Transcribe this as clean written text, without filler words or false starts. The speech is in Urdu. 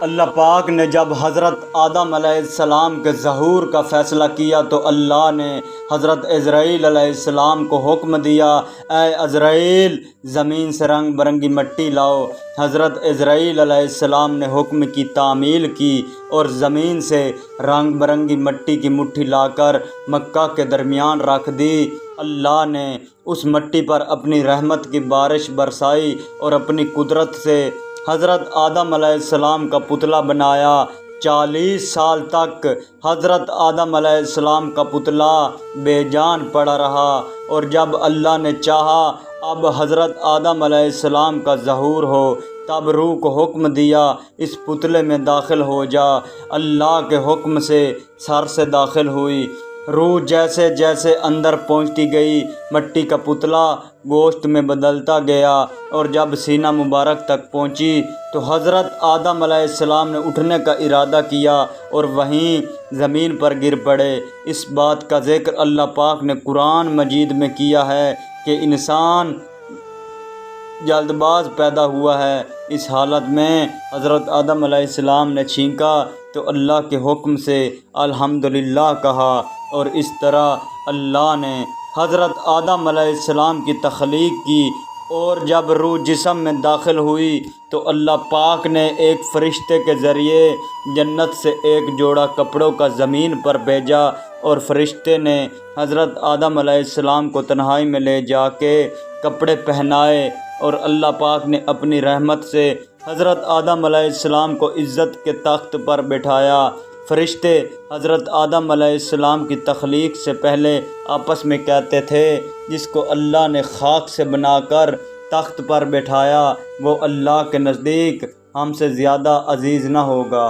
اللہ پاک نے جب حضرت آدم علیہ السلام کے ظہور کا فیصلہ کیا تو اللہ نے حضرت عزرائیل علیہ السلام کو حکم دیا، اے عزرائیل زمین سے رنگ برنگی مٹی لاؤ۔ حضرت عزرائیل علیہ السلام نے حکم کی تعمیل کی اور زمین سے رنگ برنگی مٹی کی مٹھی لا کر مکہ کے درمیان رکھ دی۔ اللہ نے اس مٹی پر اپنی رحمت کی بارش برسائی اور اپنی قدرت سے حضرت آدم علیہ السلام کا پتلا بنایا۔ 40 سال تک حضرت آدم علیہ السلام کا پتلا بے جان پڑا رہا، اور جب اللہ نے چاہا اب حضرت آدم علیہ السلام کا ظہور ہو، تب روح کو حکم دیا اس پتلے میں داخل ہو جا۔ اللہ کے حکم سے سر سے داخل ہوئی۔ روح جیسے جیسے اندر پہنچتی گئی، مٹی کا پتلا گوشت میں بدلتا گیا، اور جب سینہ مبارک تک پہنچی تو حضرت آدم علیہ السلام نے اٹھنے کا ارادہ کیا اور وہیں زمین پر گر پڑے۔ اس بات کا ذکر اللہ پاک نے قرآن مجید میں کیا ہے کہ انسان جلد باز پیدا ہوا ہے۔ اس حالت میں حضرت آدم علیہ السلام نے چھینکا تو اللہ کے حکم سے الحمدللہ کہا، اور اس طرح اللہ نے حضرت آدم علیہ السلام کی تخلیق کی۔ اور جب روح جسم میں داخل ہوئی تو اللہ پاک نے ایک فرشتے کے ذریعے جنت سے ایک جوڑا کپڑوں کا زمین پر بھیجا، اور فرشتے نے حضرت آدم علیہ السلام کو تنہائی میں لے جا کے کپڑے پہنائے، اور اللہ پاک نے اپنی رحمت سے حضرت آدم علیہ السلام کو عزت کے تخت پر بٹھایا۔ فرشتے حضرت آدم علیہ السلام کی تخلیق سے پہلے آپس میں کہتے تھے، جس کو اللہ نے خاک سے بنا کر تخت پر بٹھایا وہ اللہ کے نزدیک ہم سے زیادہ عزیز نہ ہوگا۔